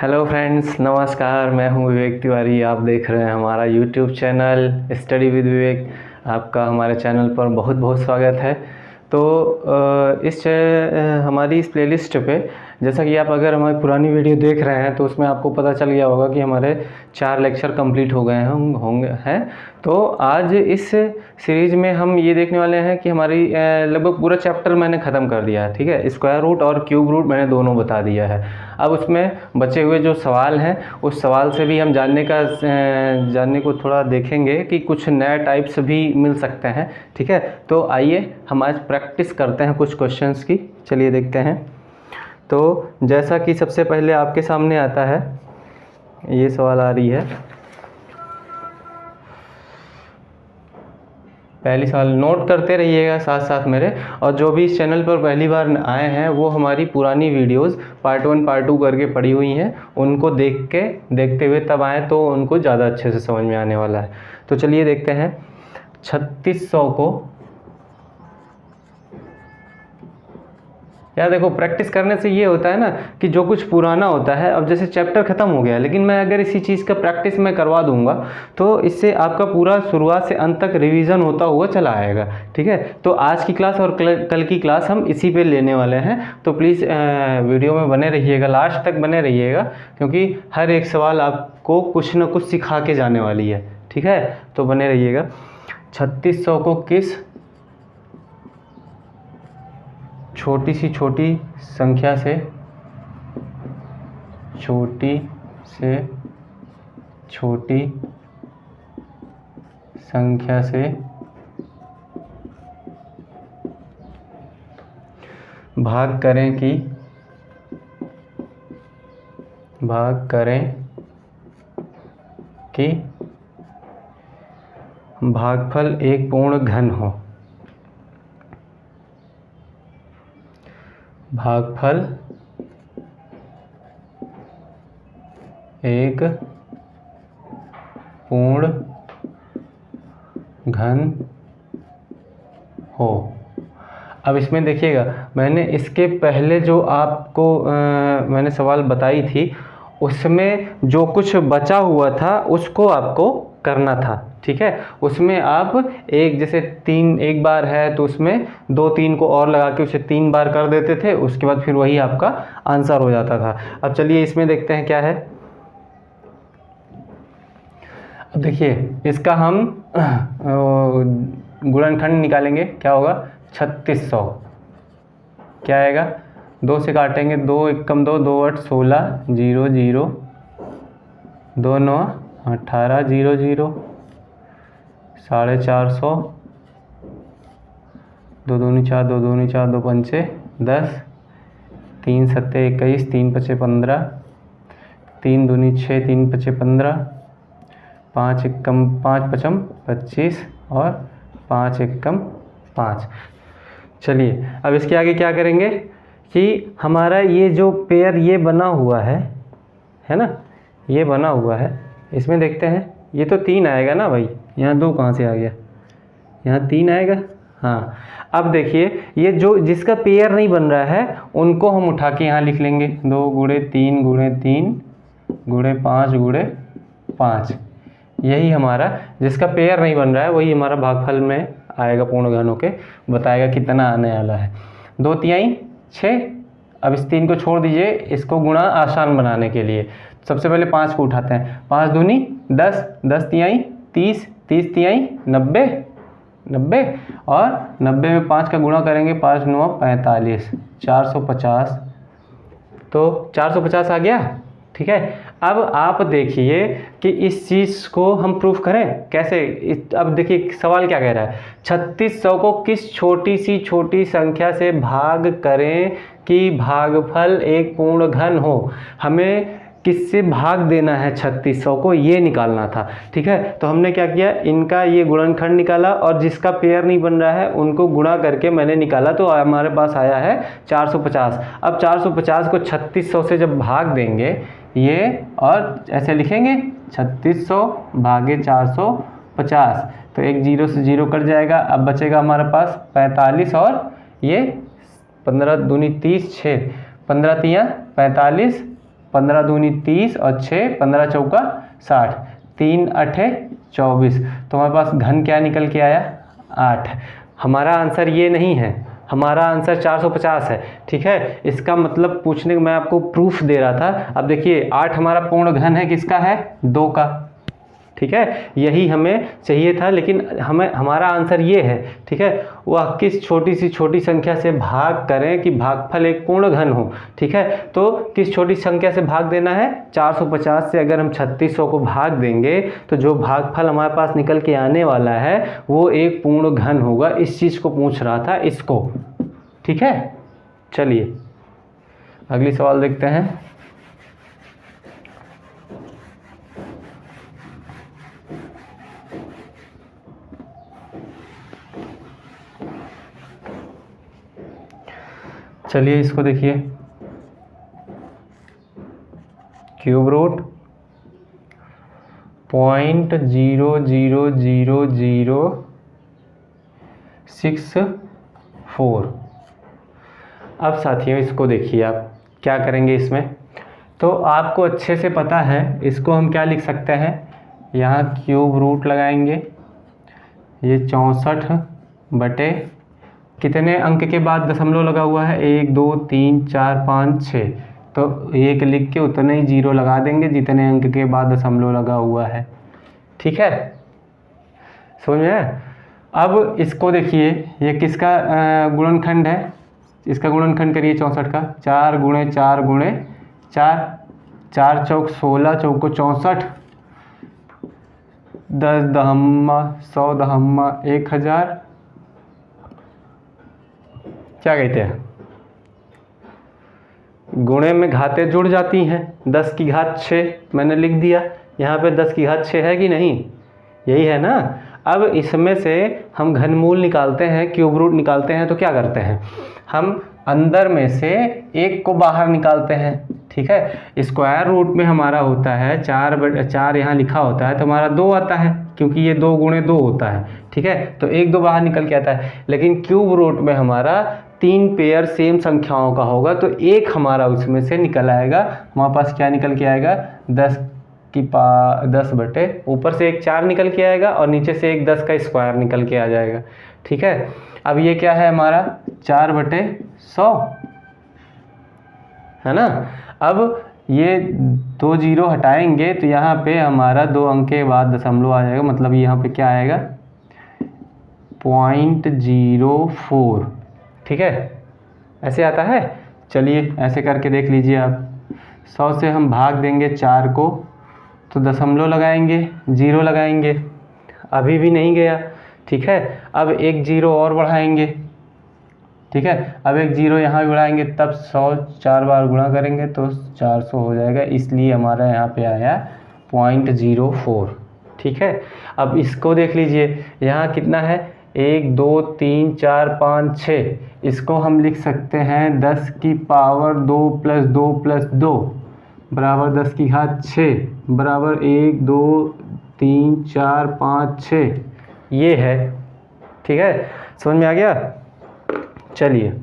Hello friends, नमस्कार। मैं हूं विवेक तिवारी। आप देख रहे हैं हमारा यूट्यूब चैनल स्टडी विद विवेक। आपका हमारे चैनल पर बहुत बहुत स्वागत है। तो हमारी इस प्लेलिस्ट पे, जैसा कि आप अगर हमारी पुरानी वीडियो देख रहे हैं तो उसमें आपको पता चल गया होगा कि हमारे 4 लेक्चर कंप्लीट हो गए हैं। तो आज इस सीरीज़ में हम ये देखने वाले हैं कि हमारी लगभग पूरा चैप्टर मैंने ख़त्म कर दिया है। ठीक है, स्क्वायर रूट और क्यूब रूट मैंने दोनों बता दिया है। अब उसमें बचे हुए जो सवाल हैं उस सवाल से भी हम जानने को थोड़ा देखेंगे कि कुछ नए टाइप्स भी मिल सकते हैं। ठीक है, तो आइए हम आज प्रैक्टिस करते हैं कुछ क्वेश्चंस की। चलिए देखते हैं। तो जैसा कि सबसे पहले आपके सामने आता है, ये सवाल आ रही है। पहली सवाल नोट करते रहिएगा साथ साथ मेरे, और जो भी इस चैनल पर पहली बार आए हैं वो हमारी पुरानी वीडियोस पार्ट 1 पार्ट 2 करके पड़ी हुई हैं, उनको देखते हुए तब आए तो उनको ज़्यादा अच्छे से समझ में आने वाला है। तो चलिए देखते हैं। 3600 को, यार देखो, प्रैक्टिस करने से ये होता है ना कि जो कुछ पुराना होता है, अब जैसे चैप्टर ख़त्म हो गया लेकिन मैं अगर इसी चीज़ का प्रैक्टिस मैं करवा दूंगा तो इससे आपका पूरा शुरुआत से अंत तक रिवीजन होता हुआ चला आएगा। ठीक है, तो आज की क्लास और कल की क्लास हम इसी पे लेने वाले हैं। तो प्लीज़ वीडियो में बने रहिएगा, लास्ट तक बने रहिएगा, क्योंकि हर एक सवाल आपको कुछ ना कुछ सिखा के जाने वाली है। ठीक है, तो बने रहिएगा। 3600 को किस छोटी से छोटी संख्या से भाग करें कि भागफल एक पूर्ण घन हो। भागफल एक पूर्ण घन हो। अब इसमें देखिएगा, मैंने इसके पहले जो आपको मैंने सवाल बताई थी उसमें जो कुछ बचा हुआ था उसको आपको करना था। ठीक है, उसमें आप जैसे 3 एक बार है तो उसमें 2-3 को और लगा के उसे 3 बार कर देते थे, उसके बाद फिर वही आपका आंसर हो जाता था। अब चलिए इसमें देखते हैं क्या है। अब देखिए, इसका हम गुणनखंड निकालेंगे। क्या होगा? 3600 क्या आएगा? 2 से काटेंगे, 2 एकम 2, 2 8 16, 0 0, 2 9 18, 0 0, 450, 2 दूनी 4, 2 दूनी 4, 2 पंचे 10, 3 सत्ते 21, 3 पचे 15, 3 दूनी 6, 3 पचे 15, 5 एकम 5 पचम 25 और 5 एकम 5। चलिए अब इसके आगे क्या करेंगे कि हमारा ये जो पेयर ये बना हुआ है ना, ये बना हुआ है, इसमें देखते हैं। ये तो 3 आएगा ना भाई, यहाँ 2 कहाँ से आ गया? यहाँ 3 आएगा। हाँ, अब देखिए, ये जो जिसका पेयर नहीं बन रहा है उनको हम उठा के यहाँ लिख लेंगे। 2 गुणे 3 गुणे 3 गुणे 5 गुणे 5। यही हमारा जिसका पेयर नहीं बन रहा है वही हमारा भागफल में आएगा, पूर्ण घन होके बताएगा कितना आने वाला है। 2 तिहाई 6। अब इस 3 को छोड़ दीजिए, इसको गुणा आसान बनाने के लिए सबसे पहले 5 को उठाते हैं। 5 दूनी 10, 10 तिहाई 30, 30 तिहाई 90, 90 और 90 में 5 का गुणा करेंगे, 5 9 45, 450। तो 450 आ गया। ठीक है, अब आप देखिए कि इस चीज़ को हम प्रूफ करें कैसे। अब देखिए सवाल क्या कह रहा है। 3600 को किस छोटी संख्या से भाग करें कि भागफल एक पूर्ण घन हो। हमें किससे भाग देना है? 3600 को, ये निकालना था। ठीक है, तो हमने क्या किया, इनका ये गुणनखंड निकाला और जिसका पेयर नहीं बन रहा है उनको गुणा करके मैंने निकाला, तो हमारे पास आया है 450। अब 450 को 3600 से जब भाग देंगे ये, और ऐसे लिखेंगे 3600 भागे 450, तो एक 0 से 0 कट जाएगा। अब बचेगा हमारे पास 45 और ये 15 दूनी 30, 6 15 तियाँ 45, 15 दूनी 30 और 6 15 चौका 60, 3 8 24। तो हमारे पास घन क्या निकल के आया? 8। हमारा आंसर ये नहीं है, हमारा आंसर 450 है। ठीक है, इसका मतलब पूछने मैं आपको प्रूफ दे रहा था। अब देखिए 8 हमारा पूर्ण घन है, किसका है? 2 का। ठीक है, यही हमें चाहिए था, लेकिन हमारा आंसर ये है। ठीक है, वह किस छोटी सी छोटी संख्या से भाग करें कि भागफल एक पूर्ण घन हो। ठीक है, तो किस छोटी संख्या से भाग देना है? 450 से अगर हम 3600 को भाग देंगे तो जो भागफल हमारे पास निकल के आने वाला है वो एक पूर्ण घन होगा। इस चीज़ को पूछ रहा था, इसको। ठीक है, चलिए अगली सवाल देखते हैं। चलिए इसको देखिए, क्यूब रूट 0.00064। अब साथियों इसको देखिए, आप क्या करेंगे इसमें, तो आपको अच्छे से पता है इसको हम क्या लिख सकते हैं। यहाँ क्यूब रूट लगाएंगे, ये 64 बटे कितने अंक के बाद दशमलव लगा हुआ है? 1 2 3 4 5 6। तो 1 लिख के उतने ही 0 लगा देंगे जितने अंक के बाद दशमलव लगा हुआ है। ठीक है, समझ में? अब इसको देखिए, ये किसका गुणनखंड है? इसका गुणनखंड करिए 64 का। 4 गुणे 4 गुणे 4, 4 चौक 16, चौको 64, 10 दहम्मा 100 दहम्मा 1000। क्या कहते हैं? गुणे में घातें जुड़ जाती हैं। 10 की घात 6 मैंने लिख दिया, यहाँ पे 10 की घात 6 है कि नहीं? यही है ना। अब इसमें से हम घनमूल निकालते हैं, क्यूब रूट निकालते हैं, तो क्या करते हैं हम? अंदर में से 1 को बाहर निकालते हैं। ठीक है, स्क्वायर रूट में हमारा होता है 4 यहाँ लिखा होता है तो हमारा 2 आता है, क्योंकि ये 2 गुणे 2 होता है। ठीक है, तो 1 2 बाहर निकल के आता है। लेकिन क्यूब रूट में हमारा 3 पेयर सेम संख्याओं का होगा, तो 1 हमारा उसमें से निकल आएगा। हमारे पास क्या निकल के आएगा? 10 बटे ऊपर से एक 4 निकल के आएगा और नीचे से एक 10 का स्क्वायर निकल के आ जाएगा। ठीक है, अब ये क्या है हमारा? 4/100 है ना। अब ये 2 0 हटाएंगे तो यहाँ पे हमारा 2 अंक के बाद दशमलव आ जाएगा, मतलब यहाँ पे क्या आएगा? 0.04। ठीक है, ऐसे आता है। चलिए ऐसे करके देख लीजिए आप। 100 से हम भाग देंगे 4 को तो दशमलव लगाएंगे, 0 लगाएंगे, अभी भी नहीं गया। ठीक है, अब एक 0 और बढ़ाएंगे। ठीक है, अब एक 0 यहाँ भी बढ़ाएंगे, तब 100 4 बार गुणा करेंगे तो 400 हो जाएगा, इसलिए हमारा यहाँ पे आया 0.04। ठीक है, अब इसको देख लीजिए, यहाँ कितना है? 1 2 3 4 5 6। इसको हम लिख सकते हैं 10 की पावर 2 + 2 + 2 बराबर 10 की घात 6 बराबर 1 2 3 4 5 6। ये है। ठीक है, समझ में आ गया? चलिए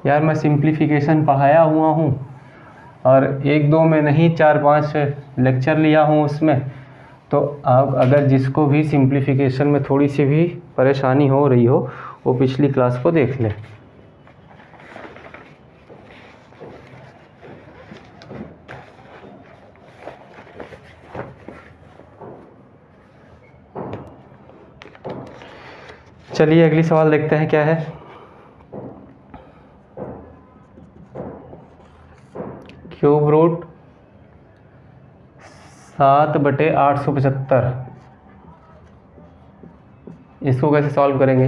यार, मैं सिंप्लीफिकेशन पढ़ाया हुआ हूँ और 1 2 में नहीं 4 5 लेक्चर लिया हूँ उसमें। तो अब अगर जिसको भी सिंप्लीफिकेशन में थोड़ी सी भी परेशानी हो रही हो वो पिछली क्लास को देख ले। चलिए अगली सवाल देखते हैं क्या है। Cube root 7/875। इसको कैसे सॉल्व करेंगे?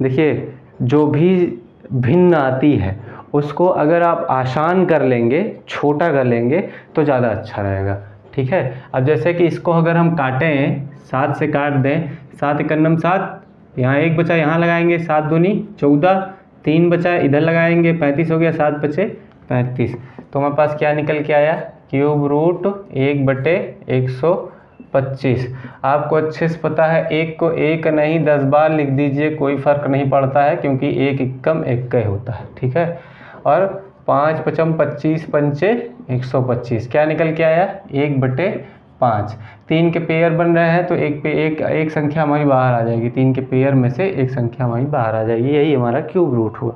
देखिए, जो भी भिन्न आती है उसको अगर आप आसान कर लेंगे, छोटा कर लेंगे तो ज़्यादा अच्छा रहेगा। ठीक है, अब जैसे कि इसको अगर हम काटें, 7 से काट दें, 7 एकन्नम 7, यहाँ 1 बचा, यहाँ लगाएंगे 7 दूनी 14, 3 बचा इधर लगाएंगे 35 हो गया, 7 बचे 35। तो हमारे पास क्या निकल के आया? Cube root 1/125। आपको अच्छे से पता है, 1 को 1 नहीं 10 बार लिख दीजिए, कोई फ़र्क नहीं पड़ता है, क्योंकि 1 एकम 1 होता है। ठीक है, और 5 पचम 25 पंचे 125, क्या निकल के आया 1/5। 3 के पेयर बन रहे हैं तो एक संख्या हमारी बाहर आ जाएगी, 3 के पेयर में से एक संख्या हमारी बाहर आ जाएगी, यही हमारा क्यूब रूट हुआ।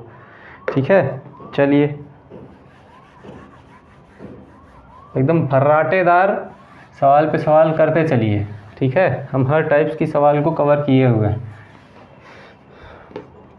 ठीक है, चलिए एकदम फर्राटेदार सवाल पे सवाल करते चलिए। ठीक है, हम हर टाइप्स की सवाल को कवर किए हुए हैं।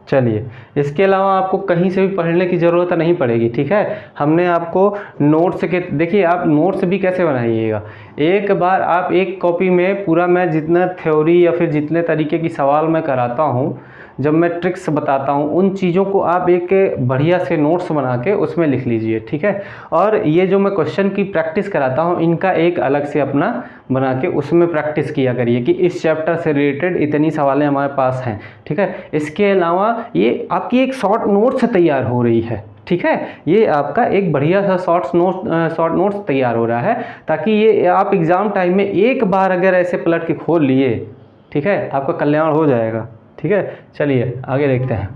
चलिए, इसके अलावा आपको कहीं से भी पढ़ने की ज़रूरत नहीं पड़ेगी। ठीक है, हमने आपको नोट्स के, देखिए आप नोट्स भी कैसे बनाइएगा, एक बार आप एक कॉपी में पूरा, मैं जितना थ्योरी या फिर जितने तरीके की सवाल मैं कराता हूँ, जब मैं ट्रिक्स बताता हूँ, उन चीज़ों को आप एक बढ़िया से नोट्स बना के उसमें लिख लीजिए। ठीक है, और ये जो मैं क्वेश्चन की प्रैक्टिस कराता हूँ, इनका एक अलग से अपना बना के उसमें प्रैक्टिस किया करिए कि इस चैप्टर से रिलेटेड इतनी सवालें हमारे पास हैं। ठीक है, इसके अलावा ये आपकी एक शॉर्ट नोट्स तैयार हो रही है। ठीक है, ये आपका एक बढ़िया सा शॉर्ट नोट्स तैयार हो रहा है, ताकि ये आप एग्ज़ाम टाइम में एक बार अगर ऐसे पलट के खोल लिए, ठीक है, आपका कल्याण हो जाएगा। ठीक है, चलिए आगे देखते हैं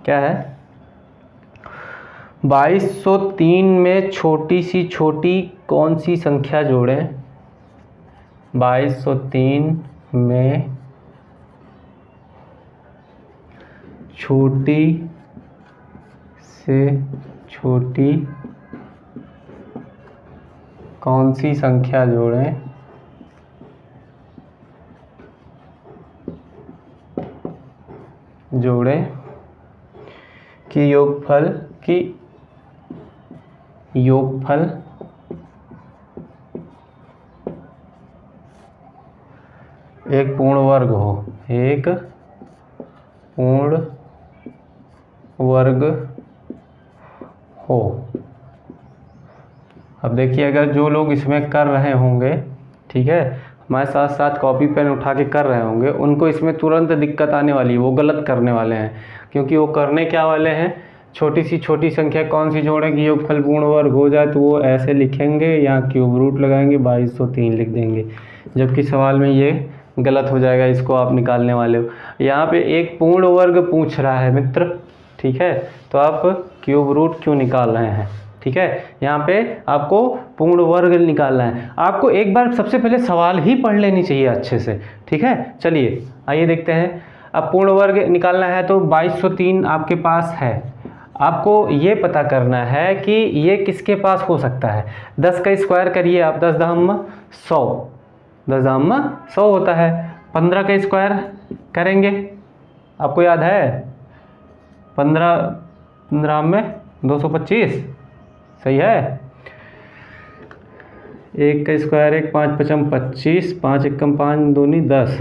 क्या है। 2203 में छोटी सी छोटी कौन सी संख्या जोड़ें? 2203 में छोटी से छोटी कौन सी संख्या जोड़ें कि योगफल एक पूर्ण वर्ग हो, एक पूर्ण वर्ग हो। अब देखिए, अगर जो लोग इसमें कर रहे होंगे, ठीक है, हमारे साथ साथ कॉपी पेन उठा के कर रहे होंगे, उनको इसमें तुरंत दिक्कत आने वाली है, वो गलत करने वाले हैं। क्योंकि वो करने क्या वाले हैं, छोटी सी छोटी संख्या कौन सी जोड़ें कि योगफल पूर्ण वर्ग हो जाए, तो वो ऐसे लिखेंगे, यहाँ क्यूब रूट लगाएंगे, 2203 लिख देंगे, जबकि सवाल में ये गलत हो जाएगा। इसको आप निकालने वाले हो, यहाँ पे एक पूर्ण वर्ग पूछ रहा है मित्र। ठीक है, तो आप क्यूब रूट क्यों निकाल रहे हैं? ठीक है, यहाँ पे आपको पूर्ण वर्ग निकालना है। आपको एक बार सबसे पहले सवाल ही पढ़ लेनी चाहिए अच्छे से। ठीक है, चलिए आइए देखते हैं। अब पूर्ण वर्ग निकालना है तो 2203 आपके पास है। आपको ये पता करना है कि ये किसके पास हो सकता है। 10 का स्क्वायर करिए आप, 10 दहम 100, 10 दहम 100 होता है। 15 का स्क्वायर करेंगे, आपको याद है 15 में 225, सही है। 1 का स्क्वायर 1, 5 पचम 25, 5 एकम 5 दूनी 10।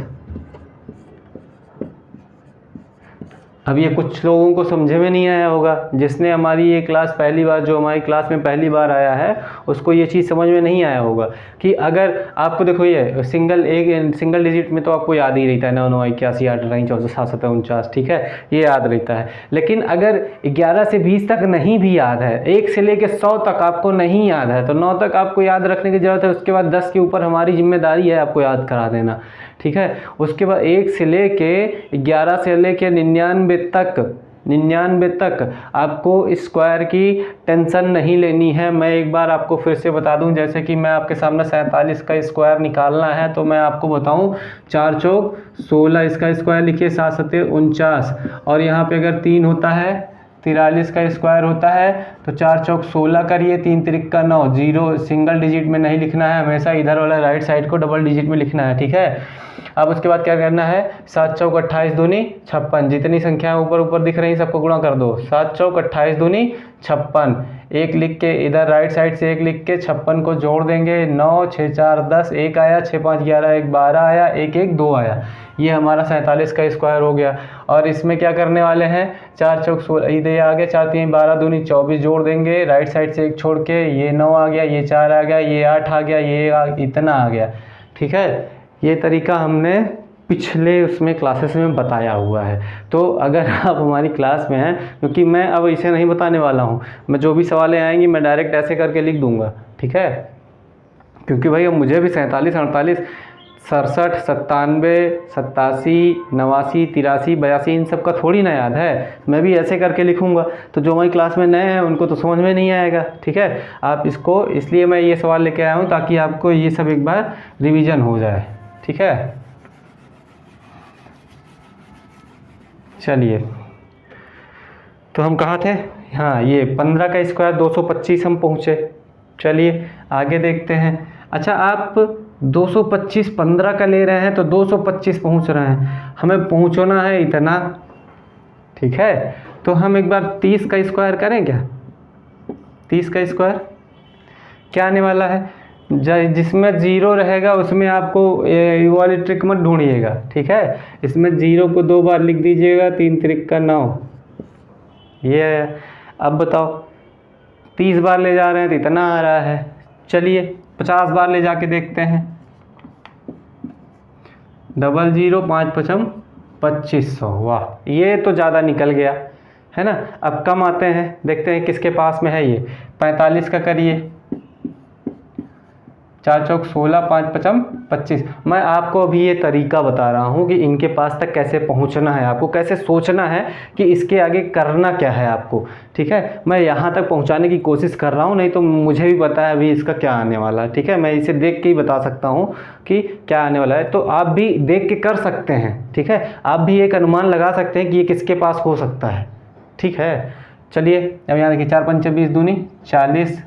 अब ये कुछ लोगों को समझे में नहीं आया होगा, जिसने हमारी ये क्लास पहली बार, जो हमारी क्लास में पहली बार आया है, उसको ये चीज़ समझ में नहीं आया होगा कि अगर आपको देखो ये सिंगल डिजिट में तो आपको याद ही रहता है 9 9 81 8 9 14 7 7 49, ठीक है, ये याद रहता है। लेकिन अगर 11 से 20 तक नहीं भी याद है, 1 से लेकर 100 तक आपको नहीं याद है, तो 9 तक आपको याद रखने की ज़रूरत है। उसके बाद 10 के ऊपर हमारी जिम्मेदारी है आपको याद करा देना, ठीक है। उसके बाद 1 से लेके 11 से लेके 99 तक आपको स्क्वायर की टेंशन नहीं लेनी है। मैं एक बार आपको फिर से बता दूं, जैसे कि मैं आपके सामने 47 का स्क्वायर निकालना है तो मैं आपको बताऊं 4 चौक 16, इसका स्क्वायर लिखिए 7 7 49, और यहाँ पे अगर 3 होता है 43 का स्क्वायर होता है तो 4 चौक 16 करिए, 3 त्रिक का 9, 0 सिंगल डिजिट में नहीं लिखना है, हमेशा इधर वाला राइट साइड को डबल डिजिट में लिखना है, ठीक है। अब उसके बाद क्या करना है, 7 चौक 28 दूनी 56, जितनी संख्याएं ऊपर दिख रही सबको गुणा कर दो। 7 चौक 28 दूनी 56, 1 लिख के इधर राइट साइड से 1 लिख के 56 को जोड़ देंगे, 9 6 4 10, 1 आया, 6 5 11, 1 12 आया, 1 1 2 आया। ये हमारा 47 का स्क्वायर हो गया। और इसमें क्या करने वाले हैं, 4 चौक 16 इधर आ गया, 4 3 12 दूनी 24 जोड़ देंगे, राइट साइड से 1 छोड़ के, ये 9 आ गया, ये 4 आ गया, ये 8 आ गया, ये इतना आ गया, ठीक है। ये तरीका हमने पिछले उसमें क्लासेस में बताया हुआ है। तो अगर आप हमारी क्लास में हैं, क्योंकि मैं अब इसे नहीं बताने वाला हूँ, मैं जो भी सवालें आएंगी मैं डायरेक्ट ऐसे करके लिख दूंगा, ठीक है। क्योंकि भाई अब मुझे भी 47 48 67, 97, 87, 89, 83, 82 इन सब का थोड़ी ना याद है। मैं भी ऐसे करके लिखूंगा तो जो हमारी क्लास में नए हैं उनको तो समझ में नहीं आएगा। ठीक है, आप इसको, इसलिए मैं ये सवाल लेके आया हूँ ताकि आपको ये सब एक बार रिवीजन हो जाए। ठीक है, चलिए तो हम कहाँ थे? हाँ, ये 15 का स्क्वायर 225 हम पहुँचे। चलिए आगे देखते हैं। अच्छा, आप 225 15 का ले रहे हैं तो 225 पहुँच रहे हैं, हमें पहुँचना है इतना। ठीक है, तो हम एक बार 30 का स्क्वायर करें क्या? 30 का स्क्वायर क्या आने वाला है? जिसमें ज़ीरो रहेगा उसमें आपको ये वाली ट्रिक मत ढूंढिएगा। ठीक है, इसमें ज़ीरो को 2 बार लिख दीजिएगा, 3 त्रिक का 9, ये है। अब बताओ 30 बार ले जा रहे हैं तो इतना आ रहा है। चलिए 50 बार ले जाके देखते हैं। 00 5 5 2500। वाह, ये तो ज़्यादा निकल गया है ना। अब कम आते हैं, देखते हैं किसके पास में है ये। 45 का करिए, 4 चौक 16, 5 पचम 25। मैं आपको अभी ये तरीका बता रहा हूँ कि इनके पास तक कैसे पहुँचना है, आपको कैसे सोचना है कि इसके आगे करना क्या है आपको। ठीक है, मैं यहाँ तक पहुँचाने की कोशिश कर रहा हूँ, नहीं तो मुझे भी पता है अभी इसका क्या आने वाला है। ठीक है, मैं इसे देख के ही बता सकता हूँ कि क्या आने वाला है, तो आप भी देख के कर सकते हैं। ठीक है, आप भी एक अनुमान लगा सकते हैं कि ये किसके पास हो सकता है। ठीक है, चलिए अब यहाँ देखिए, 4 पंचे 20 दूनी 40,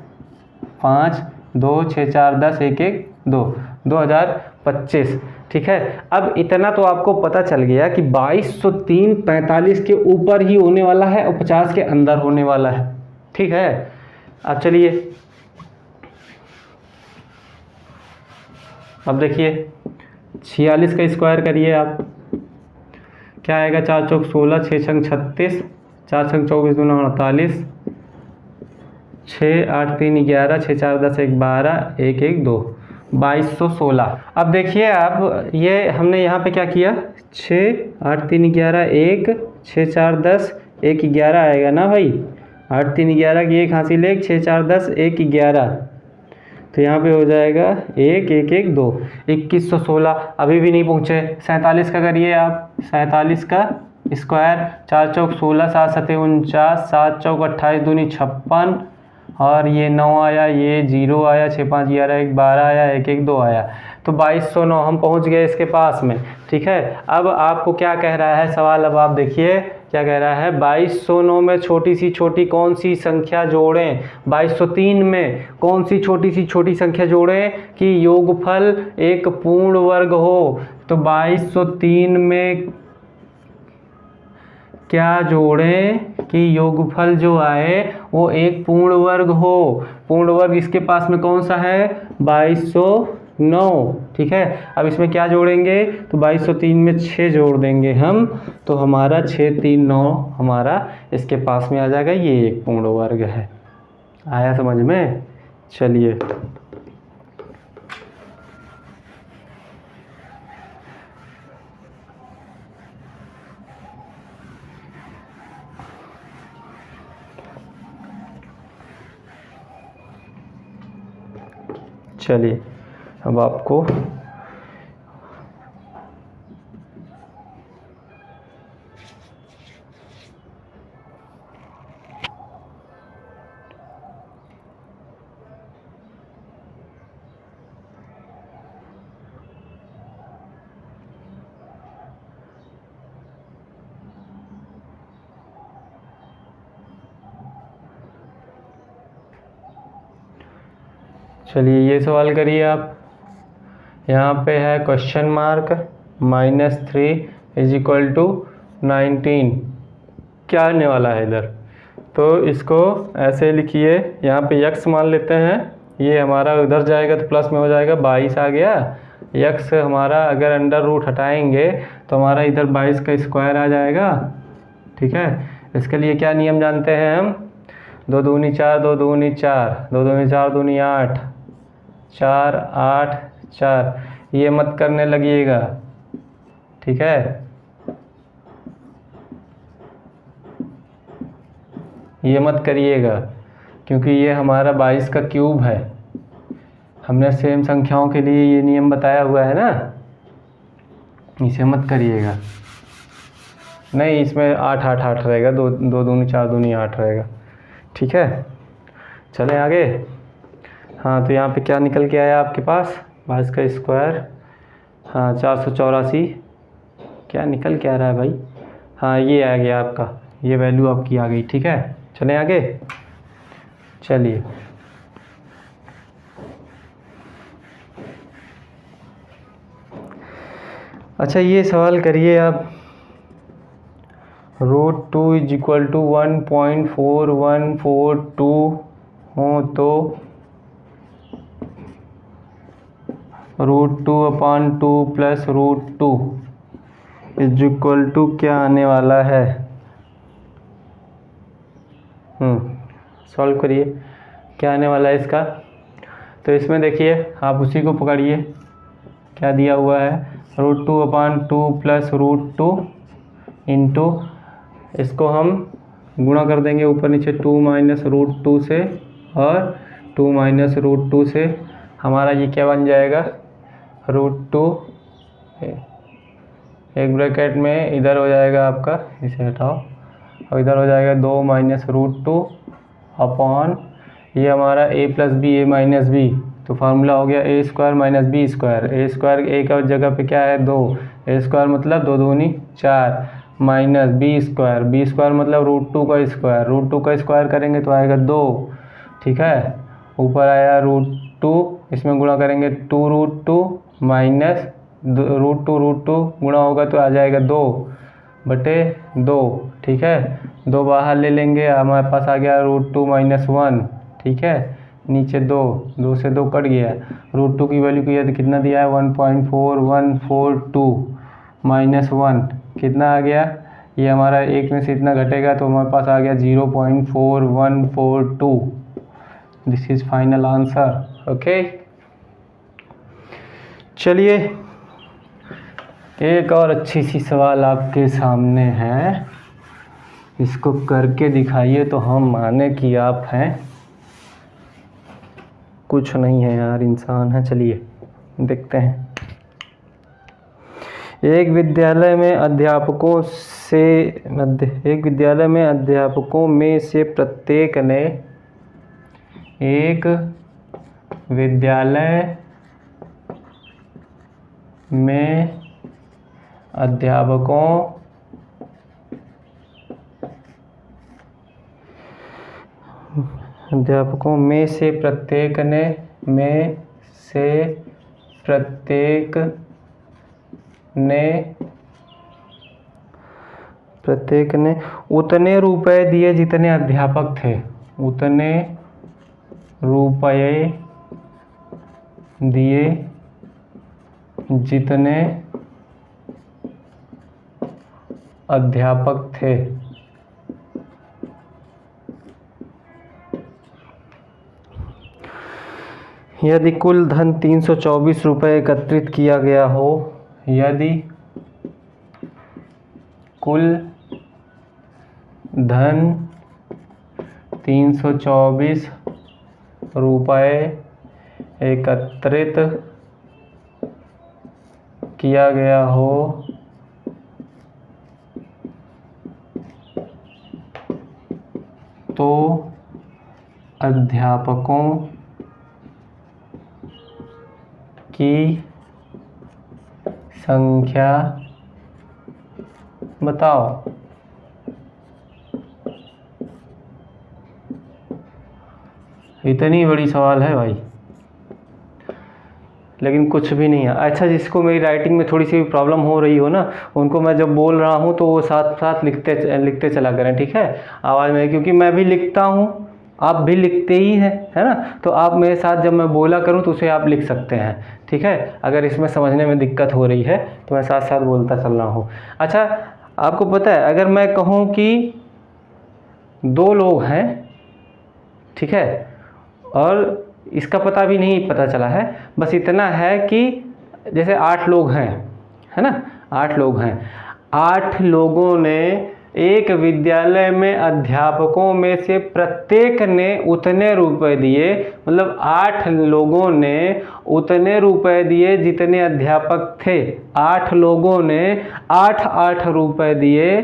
5 2 6 4 10 1 1 2, 2025। ठीक है, अब इतना तो आपको पता चल गया कि 2203 45 के ऊपर ही होने वाला है और 50 के अंदर होने वाला है। ठीक है, अब चलिए अब देखिए 46 का स्क्वायर करिए आप, क्या आएगा? 4 चौक 16, 6 छंग 36, 4 छंग 24 दूना 48, 6 8 3 11, 6 4 10 1 12, 1 1 2, 2216। अब देखिए आप, ये हमने यहाँ पे क्या किया? 6 8 3 11 1, 6 4 10 1 11 आएगा ना भाई। 8 3 11 की एक हासिल 1, 6 4 10 1 11, तो यहाँ पे हो जाएगा 1 1 1 2, 2116। अभी भी नहीं पहुँचे। 47 का करिए आप, 47 का स्क्वायर, 4 चौक 16, 7 7 49, 7 चौक 28 दूनी 56, और ये 9 आया, ये 0 आया, 6 5 11 1 12 आया, 1 1 2 आया, तो 2209 हम पहुंच गए इसके पास में। ठीक है, अब आपको क्या कह रहा है सवाल? अब आप देखिए क्या कह रहा है। 2209 में छोटी सी छोटी कौन सी संख्या जोड़ें? 2203 में कौन सी छोटी सी छोटी संख्या जोड़ें कि योगफल एक पूर्ण वर्ग हो? तो 2203 में क्या जोड़ें कि योगफल जो आए वो एक पूर्ण वर्ग हो? पूर्ण वर्ग इसके पास में कौन सा है? 2209। ठीक है, अब इसमें क्या जोड़ेंगे? तो 2203 में 6 जोड़ देंगे हम, तो हमारा 6 3 9 हमारा इसके पास में आ जाएगा। ये एक पूर्ण वर्ग है। आया समझ में? चलिए चलिए अब आपको चलिए ये सवाल करिए आप। यहाँ पे है क्वेश्चन मार्क, -3 = 19। क्या आने वाला है इधर? तो इसको ऐसे लिखिए, यहाँ पे x मान लेते हैं, ये हमारा उधर जाएगा तो प्लस में हो जाएगा, 22 आ गया। x हमारा अगर अंडर रूट हटाएंगे तो हमारा इधर 22 का स्क्वायर आ जाएगा। ठीक है, इसके लिए क्या नियम जानते हैं हम? 2 दूनी 4, 2 दूनी 4, 2 दूनी 4 दूनी 8, 4 8 4। ये मत करने लगिएगा। ठीक है, ये मत करिएगा क्योंकि ये हमारा 22 का क्यूब है। हमने सेम संख्याओं के लिए ये नियम बताया हुआ है ना। इसे मत करिएगा, नहीं इसमें 8 8 8 रहेगा, 2 2 दूनी 4 दूनी 8 रहेगा, ठीक है। चलें आगे। हाँ तो यहाँ पे क्या निकल के आया आपके पास, 22 का स्क्वायर, हाँ 484, क्या निकल के आ रहा है भाई, हाँ ये आ गया आपका, ये वैल्यू आपकी आ गई, ठीक है। चलें आगे। चलिए अच्छा ये सवाल करिए आप, √2 = 1.4142 हो तो √2/2 + √2 = क्या आने वाला है। सॉल्व करिए, क्या आने वाला है इसका। तो इसमें देखिए आप उसी को पकड़िए, क्या दिया हुआ है, √2/2 + √2 इंटू, इसको हम गुणा कर देंगे ऊपर नीचे 2 - √2 से और 2 - √2 से, हमारा ये क्या बन जाएगा, √2, एक ब्रैकेट में इधर हो जाएगा आपका, इसे हटाओ, और इधर हो जाएगा 2 - √2 अपॉन, ये हमारा a + b a - b, तो फार्मूला हो गया a² - b², a² a का जगह पे क्या है 2, a² मतलब 2 दूनी 4 माइनस b² मतलब √2 का स्क्वायर, √2 का स्क्वायर करेंगे तो आएगा 2, ठीक है। ऊपर आया √2, इसमें गुणा करेंगे 2√2 माइनस √2 गुणा होगा तो आ जाएगा 2/2, ठीक है। 2 बाहर ले लेंगे, हमारे पास आ गया √2 - 1, ठीक है। नीचे 2 से 2 कट गया, √2 की वैल्यू की तो कितना दिया है 1.4142 - 1 कितना आ गया, ये हमारा एक में से इतना घटेगा तो हमारे पास आ गया 0.4142। This is final answer, okay. चलिए एक और अच्छी सी सवाल आपके सामने है, इसको करके दिखाइए तो हम माने कि आप हैं, कुछ नहीं है यार, इंसान है। चलिए देखते हैं। एक विद्यालय में अध्यापकों में से प्रत्येक ने एक विद्यालय में अध्यापकों में से प्रत्येक ने उतने रुपए दिए जितने अध्यापक थे, उतने रुपए दिए जितने अध्यापक थे। यदि कुल धन 324 रुपये एकत्रित किया गया हो, यदि कुल धन 324 रुपये एकत्रित किया गया हो तो अध्यापकों की संख्या बताओ। इतनी बड़ी सवाल है भाई, लेकिन कुछ भी नहीं है। अच्छा, जिसको मेरी राइटिंग में थोड़ी सी प्रॉब्लम हो रही हो ना, उनको मैं जब बोल रहा हूँ तो वो साथ साथ लिखते चला करें, ठीक है, आवाज़ में, क्योंकि मैं भी लिखता हूँ, आप भी लिखते ही हैं, है ना। तो आप मेरे साथ जब मैं बोला करूँ तो उसे आप लिख सकते हैं, ठीक है। अगर इसमें समझने में दिक्कत हो रही है तो मैं साथ साथ बोलता चल रहा हूँ। अच्छा, आपको पता है अगर मैं कहूँ कि 2 लोग हैं, ठीक है, और इसका पता भी नहीं पता चला है, बस इतना है कि जैसे 8 लोग हैं, है ना, 8 लोग हैं, 8 लोगों ने एक विद्यालय में अध्यापकों में से प्रत्येक ने उतने रुपए दिए, मतलब 8 लोगों ने उतने रुपए दिए जितने अध्यापक थे। 8 लोगों ने 8 रुपए दिए,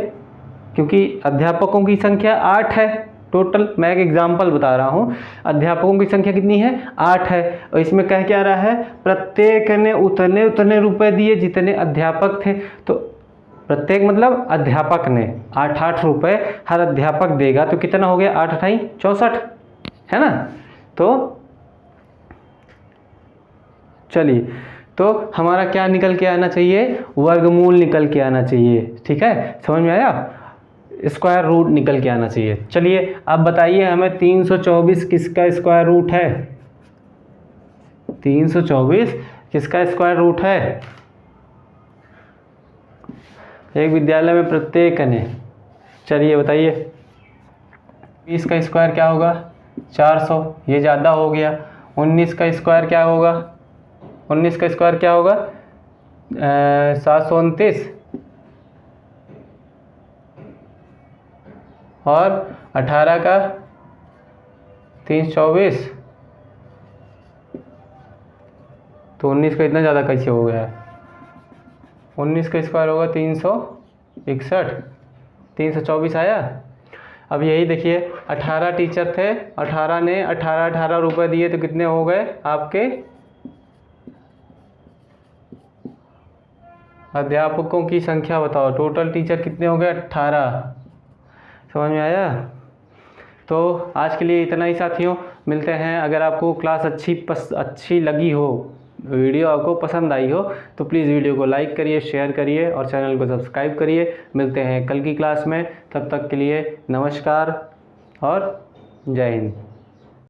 क्योंकि अध्यापकों की संख्या 8 है टोटल। मैं एक एग्जाम्पल बता रहा हूँ, अध्यापकों की संख्या कितनी है? 8 है। और इसमें कह क्या रहा है? प्रत्येक ने उतने रुपए दिए जितने अध्यापक थे। तो प्रत्येक मतलब अध्यापक ने 8 रुपए हर अध्यापक देगा, तो कितना हो गया? 8 अठाई 64, है ना। तो चलिए, तो हमारा क्या निकल के आना चाहिए? वर्गमूल निकल के आना चाहिए। ठीक है, समझ में आया? स्क्वायर रूट निकल के आना चाहिए। चलिए अब बताइए हमें 324 किसका स्क्वायर रूट है? 324 किसका स्क्वायर रूट है? एक विद्यालय में प्रत्येक ने, चलिए बताइए 20 का स्क्वायर क्या होगा? 400, ये ज़्यादा हो गया। 19 का स्क्वायर क्या होगा? 19 का स्क्वायर क्या होगा? 729। और 18 का 324, तो 19 का इतना ज़्यादा कैसे हो गया? 19 का स्क्वायर होगा 361, 324 आया। अब यही देखिए 18 टीचर थे, 18 ने 18 रुपए दिए, तो कितने हो गए आपके? अध्यापकों की संख्या बताओ, टोटल टीचर कितने हो गए? 18। समझ में आया? तो आज के लिए इतना ही साथियों, मिलते हैं। अगर आपको क्लास अच्छी लगी हो, वीडियो आपको पसंद आई हो, तो प्लीज़ वीडियो को लाइक करिए, शेयर करिए और चैनल को सब्सक्राइब करिए। मिलते हैं कल की क्लास में, तब तक के लिए नमस्कार और जय हिंद।